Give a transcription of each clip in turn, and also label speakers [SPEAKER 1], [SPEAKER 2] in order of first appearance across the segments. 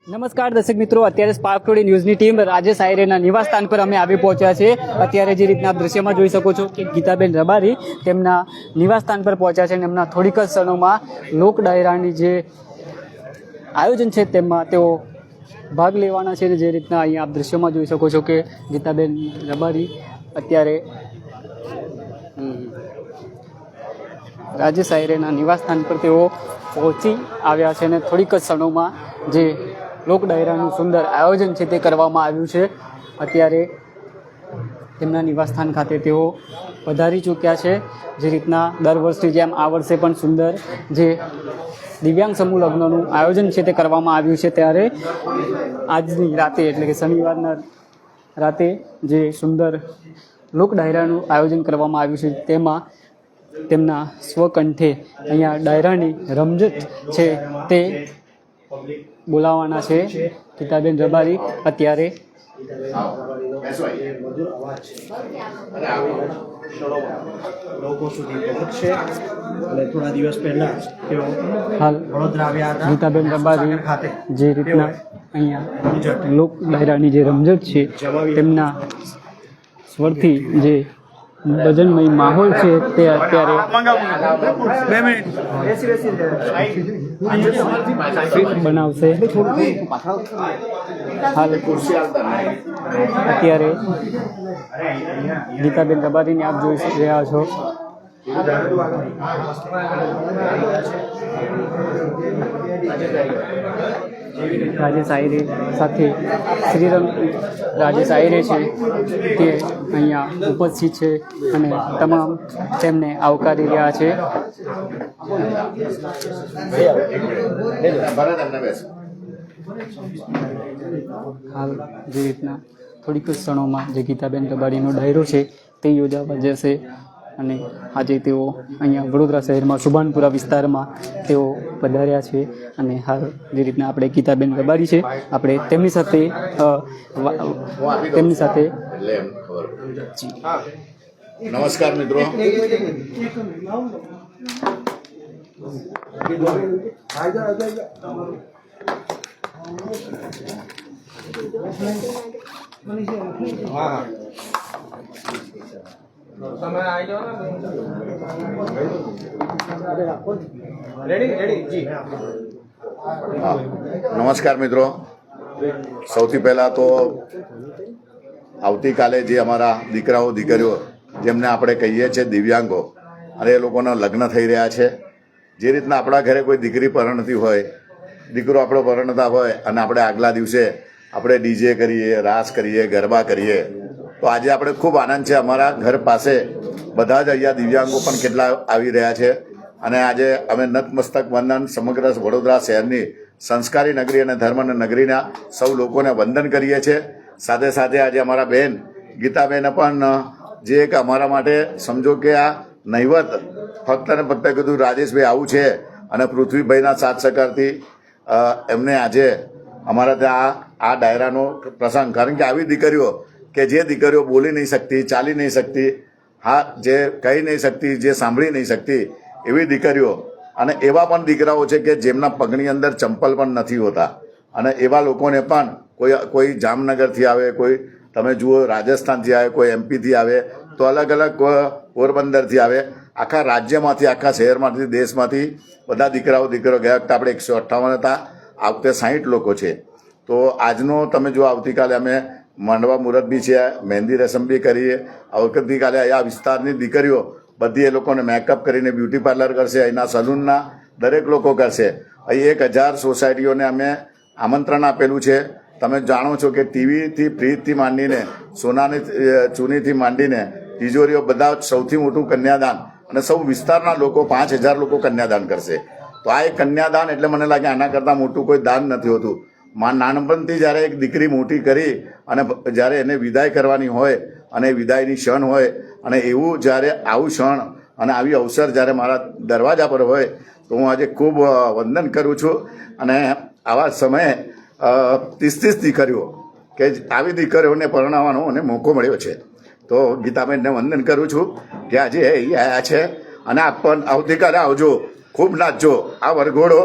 [SPEAKER 1] નમસ્કાર દર્શક મિત્રો, અત્યારે સ્પાર્ક ટુડે ન્યૂઝની ટીમ રાજેશ આયરેના નિવાસ સ્થાન પર અમે આવી પહોંચ્યા છે। અત્યારે જે રીતના આપ દ્રશ્યમાં જોઈ શકો છો કે ગીતાબેન રબારી તેમના નિવાસ સ્થાન પર પહોંચ્યા છે અને એમના થોડીક જ ક્ષણોમાં લોક ડાયરાની જે આયોજન છે તેમાં તેઓ ભાગ લેવાના છે। જે રીતના અહીંયા આપ દ્રશ્યમાં જોઈ શકો છો કે ગીતાબેન રબારી અત્યારે રાજેશ આયરેના નિવાસ સ્થાન પર તેઓ પહોંચી આવ્યા છે અને થોડીક જ ક્ષણોમાં જે લોક ડાયરાનું સુંદર આયોજન છે તે કરવામાં આવ્યું છે। અત્યારે તેમના નિવાસસ્થાન ખાતે તેઓ પધારી ચૂક્યા છે। જે રીતના દર વર્ષની જેમ આ વર્ષે પણ સુંદર જે દિવ્યાંગ સમૂહ લગ્નનું આયોજન છે તે કરવામાં આવ્યું છે। ત્યારે આજની રાતે એટલે કે શનિવારના રાતે જે સુંદર લોક ડાયરાનું આયોજન કરવામાં આવ્યું છે તેમાં તેમના સ્વકંઠે અહીંયા ડાયરાની રમઝટ છે તે બોલાવવાના છે ગીતાબેન રબારી। અત્યારે
[SPEAKER 2] લોકો સુધી પહોંચશે અને થોડા દિવસ પહેલા તેઓ
[SPEAKER 1] હાલ
[SPEAKER 2] વડોદરા આવ્યા હતા
[SPEAKER 1] ગીતાબેન રબારી
[SPEAKER 2] ખાતે
[SPEAKER 1] જે રીતના અહીંયા લોક ડાયરાની જે રમઝટ છે તેમના સ્વરથી જે ભજનમય માહોલ છે તે અત્યારે બનાવશે। હાલ અત્યારે ગીતાબેન રબારીને આપ જોઈ રહ્યા છો। રાજેશ આયરે સાથે શ્રીરંગ રાજેશ આયરે છે તે અહીંયા ઉપસ્થિત છે અને તમામ તેમને આવકારી રહ્યા છે। હાલ જે રીતના થોડીક જ ક્ષણોમાં જે ગીતાબેન રબારીનો ડાયરો છે તે યોજાવા જશે અને આજે તેઓ અહીંયા વડોદરા શહેરમાં સુભાનપુરા વિસ્તારમાં તેઓ પધાર્યા છે અને હાલ જે રીતના આપણે ગીતાબેન રબારી છે આપણે તેમની સાથે
[SPEAKER 3] નમસ્કાર મિત્રો, નમસ્કાર મિત્રો, સૌથી પહેલા તો આવતીકાલે જે અમારા દીકરાઓ દીકરીઓ જેમને આપણે કહીએ છીએ દિવ્યાંગો અને એ લોકોના લગ્ન થઈ રહ્યા છે। જે રીતના આપણા ઘરે કોઈ દીકરી પરણતી હોય, દીકરો આપણો પરણતા હોય અને આપણે આગલા દિવસે આપણે ડીજે કરીએ, રાસ કરીએ, ગરબા કરીએ, તો આજે આપણે ખૂબ આનંદ છે। અમારા ઘર પાસે બધા જ અહીંયા દિવ્યાંગો પણ કેટલા આવી રહ્યા છે અને આજે અમે નતમસ્તક વંદન સમગ્ર વડોદરા શહેરની સંસ્કારી નગરી અને ધર્મની નગરીના સૌ લોકોને વંદન કરીએ છીએ। સાથે સાથે આજે અમારા બહેન ગીતાબેને પણ જે એક અમારા માટે સમજો કે આ નહિવત ફક્ત ને ફક્ત કીધું રાજેશભાઈ આવું છે અને પૃથ્વીભાઈના સાથ સહકારથી એમને આજે અમારા ત્યાં આ ડાયરાનો પ્રસંગ, કારણ કે આવી દીકરીઓ કે જે દીકરીઓ બોલી નહીં શકતી, ચાલી નહીં શકતી, હા જે કહી નહીં શકતી, જે સાંભળી નહીં શકતી એવી દીકરીઓ અને એવા પણ દીકરાઓ છે કે જેમના પગની અંદર ચંપલ પણ નથી હોતા અને એવા લોકોને પણ કોઈ જામનગરથી આવે, કોઈ તમે જુઓ રાજસ્થાનથી આવે, કોઈ એમપીથી આવે, તો અલગ અલગ પોરબંદરથી આવે, આખા રાજ્યમાંથી, આખા શહેરમાંથી, દેશમાંથી બધા દીકરાઓ ગયા વખતે આપણે 158 હતા, આ વખતે 60 લોકો છે। તો આજનો તમે જો આવતીકાલે અમે માંડવા મુહૂર્ત બી છે, મહેંદી રસમ બી કરીએ। આવતીકાલે આ વિસ્તારની દીકરીઓ બધી એ લોકોને મેકઅપ કરીને બ્યુટી પાર્લર કરશે, અહીંના સલૂનના દરેક લોકો કરશે। અહીં 1000 સોસાયટીઓને અમે આમંત્રણ આપેલું છે। તમે જાણો છો કે ટીવીથી, ફ્રીજથી માંડીને, સોનાની ચૂનીથી માંડીને તિજોરીઓ, બધા સૌથી મોટું કન્યાદાન અને સૌ વિસ્તારના લોકો 5000 લોકો કન્યાદાન કરશે। તો આ એક કન્યાદાન એટલે મને લાગે આના કરતાં મોટું કોઈ દાન નથી હોતું। નાનપણથી જ્યારે એક દીકરી મોટી કરી અને જ્યારે એને વિદાય કરવાની હોય અને વિદાયની ક્ષણ હોય અને એવું જ્યારે આવું ક્ષણ અને આવી અવસર જ્યારે મારા દરવાજા પર હોય તો હું આજે ખૂબ વંદન કરું છું। અને આવા સમયે 30 દીકરીઓ કે આવી દીકરીઓને પરણાવવાનો મને મોકો મળ્યો છે, તો ગીતાબેનને વંદન કરું છું કે આજે એ આવ્યા છે અને આપ પણ આવતીકાલે આવજો, ખૂબ નાચજો। આ વરઘોડો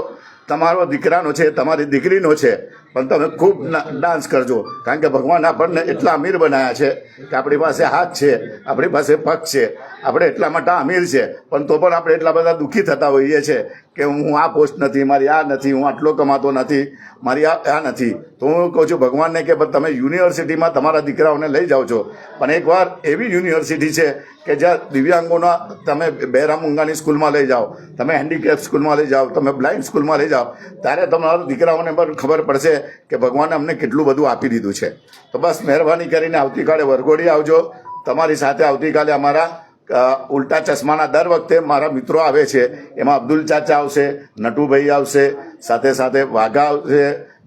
[SPEAKER 3] તમારો દીકરાનો છે, તમારી દીકરીનો છે, પણ તમે ખૂબ ડાન્સ કરજો, કારણ કે ભગવાન આપણને એટલા અમીર બનાવ્યા છે કે આપણી પાસે હાથ છે, આપણી પાસે પગ છે, આપણે એટલા માટે અમીર છે, પણ તો પણ આપણે એટલા બધા દુઃખી થતા હોઈએ છીએ કે હું આ પોસ્ટ નથી, મારી આ નથી, હું આટલો કમાતો નથી, મારી આ નથી. તો હું કહું છું ભગવાનને કે તમે યુનિવર્સિટીમાં તમારા દીકરાઓને લઈ જાઓ છો, પણ એકવાર એવી યુનિવર્સિટી છે કે જ્યાં દિવ્યાંગોના તમે બહેરા મૂંગાની સ્કૂલમાં લઈ જાઓ, તમે હેન્ડીકેપ સ્કૂલમાં લઈ જાઓ, તમે બ્લાઇન્ડ સ્કૂલમાં લઈ જાઓ, ત્યારે તમારા દીકરાઓને પણ ખબર પડશે કે ભગવાને અમને કેટલું બધું આપી દીધું છે. તો બસ મહેરબાની કરીને આવતીકાલે વરઘોડી આવજો. તમારી સાથે આવતીકાલે અમારા ઉલટા ચશ્માના દર વખતે મારા મિત્રો આવે છે, એમાં અબ્દુલ ચાચા આવશે, નટુભાઈ આવશે, સાથે સાથે વાઘા આવશે,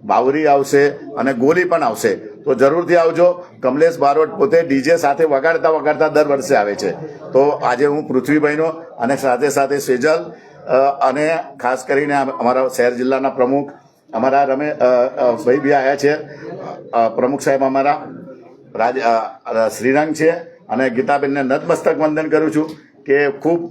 [SPEAKER 3] બાવરી આવશે અને ગોલી પણ આવશે. તો જરૂરથી આવજો. કમલેશ બારોટ પોતે ડીજે સાથે વગાડતા દર વર્ષે આવે છે. તો આજે હું પૃથ્વીભાઈનો અને સાથે સાથે સેજલ અને ખાસ કરીને અમારા શહેર જિલ્લાના પ્રમુખ અમારા ભાઈ બી આવ્યા છે, પ્રમુખ સાહેબ અમારા શ્રીરંગ છે, અને ગીતાબેનને નતમસ્તક વંદન કરું છું કે ખૂબ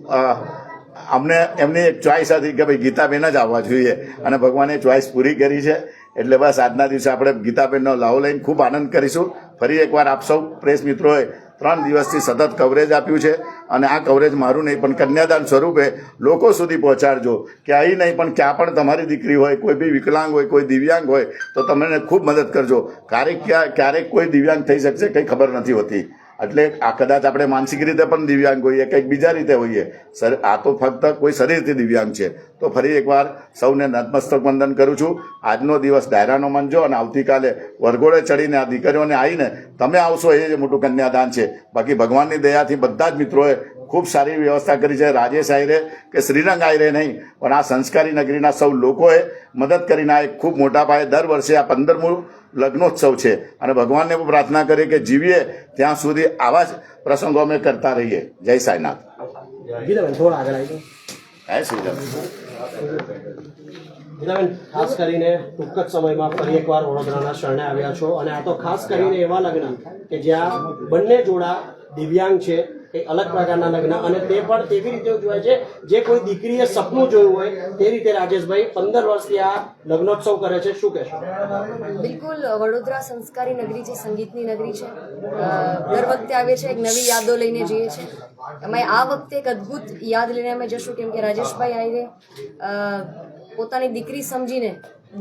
[SPEAKER 3] અમને એમની એક ચોઈસ હતી કે ભાઈ ગીતાબેન જ આવવા જોઈએ, અને ભગવાને ચોઈસ પૂરી કરી છે. એટલે બસ આજના દિવસે આપણે ગીતાબેનનો લાવો લઈને ખૂબ આનંદ કરીશું. ફરી એકવાર આપ સૌ પ્રેસ મિત્રોએ 3 દિવસથી સતત કવરેજ આપ્યું છે, અને આ કવરેજ મારું નહીં પણ કન્યાદાન સ્વરૂપે લોકો સુધી પહોંચાડજો કે અહીં નહીં પણ ક્યાં પણ તમારી દીકરી હોય, કોઈ બી વિકલાંગ હોય, કોઈ દિવ્યાંગ હોય, તો તમને ખૂબ મદદ કરજો. ક્યારેક કોઈ દિવ્યાંગ થઈ શકશે કંઈ ખબર નથી હોતી. એટલે આ કદાચ આપણે માનસિક રીતે પણ દિવ્યાંગ હોઈએ, કંઈક બીજા રીતે હોઈએ, આ તો ફક્ત કોઈ શરીરથી દિવ્યાંગ છે. તો ફરી એકવાર સૌને નતમસ્તક વંદન કરું છું. આજનો દિવસ ડાયરાનો માનજો, અને આવતીકાલે વરઘોડે ચડીને આ દીકરીઓને આવીને તમે આવશો એ જ મોટું કન્યાદાન છે. બાકી ભગવાનની દયાથી બધા જ મિત્રોએ ખૂબ સારી વ્યવસ્થા કરી છે. રાજેશ આયરે કે શ્રીરંગ આયરે નહીં, પણ આ સંસ્કારી નગરીના સૌ લોકોએ મદદ કરીને આ એક ખૂબ મોટા પાયે દર વર્ષે આ 15મું લગ્નોત્સવ છે, અને ભગવાનને પણ પ્રાર્થના કરીએ કે જીવીએ ત્યાં સુધી આવા જ પ્રસંગો અમે કરતા રહીએ. જય સાંઈનાથ.
[SPEAKER 2] થોડા આગળ આવી
[SPEAKER 3] જય શ્રીરામ.
[SPEAKER 2] ગીતાબેન, ખાસ કરીને ટૂંક જ સમયમાં ફરી એકવાર વડોદરાના શરણે આવ્યા છો, અને આ તો ખાસ કરીને એવા લગ્ન કે જ્યાં બંને જોડા દિવ્યાંગ છે, એક અલગ પ્રકારના લગ્ન, અને તે પણ તેવી રીતે ઉજવાય છે જે કોઈ દીકરીએ સપનું જોયું હોય તે રીતે. રાજેશભાઈ 15 વર્ષથી આ લગ્નોત્સવ કરે છે, શું કહેશો?
[SPEAKER 4] બિલકુલ, વડોદરા સંસ્કારી નગરી છે, સંગીતની નગરી છે. દર વખતે આવે છે, એક નવી યાદો લઈને જઈએ છીએ. અમે આ વખતે એક અદ્ભુત યાદ લઈને અમે જશું, કેમ કે રાજેશભાઈ આયરે પોતાની દીકરી સમજીને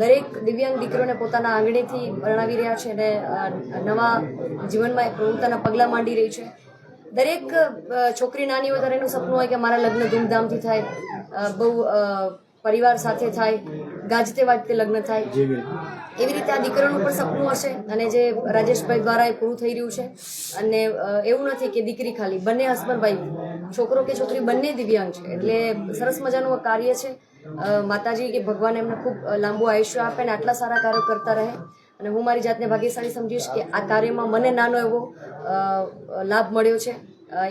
[SPEAKER 4] દરેક દિવ્યાંગ દીકરીઓને પોતાના આંગણેથી પરણાવી રહ્યા છે, અને નવા જીવનમાં પોતાના પગલાં માંડી રહી છે. દરેક છોકરી નાની હોય ત્યારે એનું સપનું હોય કે મારા લગ્ન ધૂમધામથી થાય, બહુ પરિવાર સાથે થાય, ગાજતે વાજતે લગ્ન થાય. એવી રીતે આ દીકરીઓનું પણ સપનું હશે, અને જે રાજેશભાઈ દ્વારા એ પૂરું થઈ રહ્યું છે. અને એવું નથી કે દીકરી ખાલી, બંને હસબન્ડ વાઈફ, છોકરો કે છોકરી બંને દિવ્યાંગ છે. એટલે સરસ મજાનું કાર્ય છે. માતાજી કે ભગવાન એમને ખૂબ લાંબુ આયુષ્ય આપે અને આટલા સારા કાર્યો કરતા રહે. અને હું મારી જાતને ભાગ્યશાળી સમજીશ કે આ કાર્યમાં મને નાનો એવો લાભ મળ્યો છે,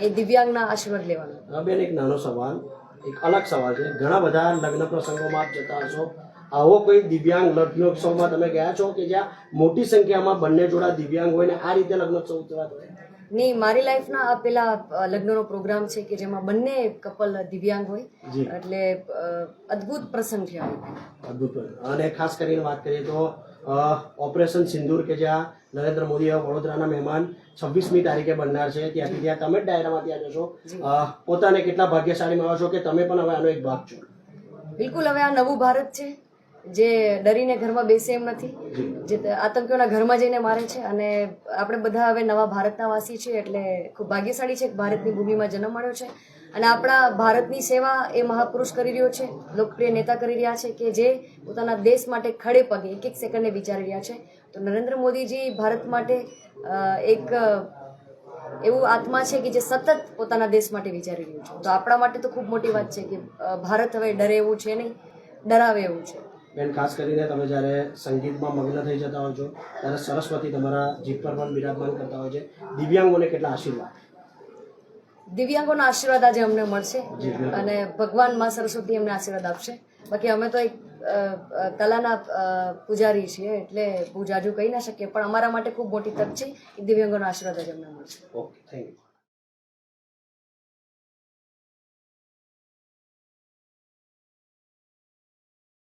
[SPEAKER 4] એ દિવ્યાંગના આશીર્વાદ લેવાનો.
[SPEAKER 2] બેન, એક નાનો સવાલ, એક અલગ સવાલ છે. ઘણા બધા લગ્ન પ્રસંગોમાં આપ જતા હશો, આવો કોઈ દિવ્યાંગ લગ્નોત્સવમાં તમે ગયા છો કે જ્યાં મોટી સંખ્યામાં બંને જોડા દિવ્યાંગ હોય ને આ રીતે લગ્નોત્સવ ઉજવાતો હોય?
[SPEAKER 4] નહીં, મારી લાઈફના આ પેલા લગ્નનો પ્રોગ્રામ છે કે જેમાં બંને કપલ દિવ્યાંગ હોય, એટલે અદ્ભુત પ્રસંગ છે.
[SPEAKER 2] અદ્ભુત. અને ખાસ કરીને વાત કરીએ તો ઓપરેશન સિંદૂર કે જ્યાં નરેન્દ્ર મોદી વડોદરાના મહેમાન 26મી તારીખે બનનાર છે, ત્યાંથી ત્યાં તમે જ ડાયરામાં ત્યાં જશો. પોતાને કેટલા ભાગ્યશાળી માનો છો કે તમે પણ હવે આનો એક ભાગ છો?
[SPEAKER 4] બિલકુલ, હવે આ નવું ભારત છે જે ડરીને ઘરમાં બેસે એમ નથી, જે આતંકીઓના ઘરમાં જઈને મારે છે. અને આપણે બધા હવે નવા ભારતના વાસી છીએ, એટલે ખૂબ ભાગ્યશાળી છે કે ભારતની ભૂમિમાં જન્મ મળ્યો છે. અને આપણા ભારતની સેવા એ મહાપુરુષ કરી રહ્યો છે, લોકપ્રિય નેતા કરી રહ્યા છે કે જે પોતાના દેશ માટે ખડે પગે એક એક સેકન્ડને વિચારી રહ્યા છે. તો નરેન્દ્ર મોદીજી ભારત માટે એક એવું આત્મા છે કે જે સતત પોતાના દેશ માટે વિચારી રહ્યું છે. તો આપણા માટે તો ખૂબ મોટી વાત છે કે ભારત હવે ડરે એવું છે નહીં, ડરાવે એવું છે.
[SPEAKER 2] બેન, ખાસ કરીને તમે જ્યારે સંગીતમાં મગ્ન થઈ જતા હોય છો ત્યારે સરસ્વતી તમારા જીભ પર પણ બિરાજમાન કરતા હોય છે. દિવ્યાંગોને કેટલા આશીર્વાદ?
[SPEAKER 4] દિવ્યાંગોના આશીર્વાદ આજે અમને મળશે, અને ભગવાન માં સરસ્વતી અમને આશીર્વાદ આપશે. બાકી અમે તો એક કલાના પૂજારી છીએ, એટલે બહુ જાજુ કહી ના શકીએ, પણ અમારા માટે ખૂબ મોટી તક છે કે દિવ્યાંગોના આશીર્વાદ આજે અમને મળશે.
[SPEAKER 2] Okay, thank you.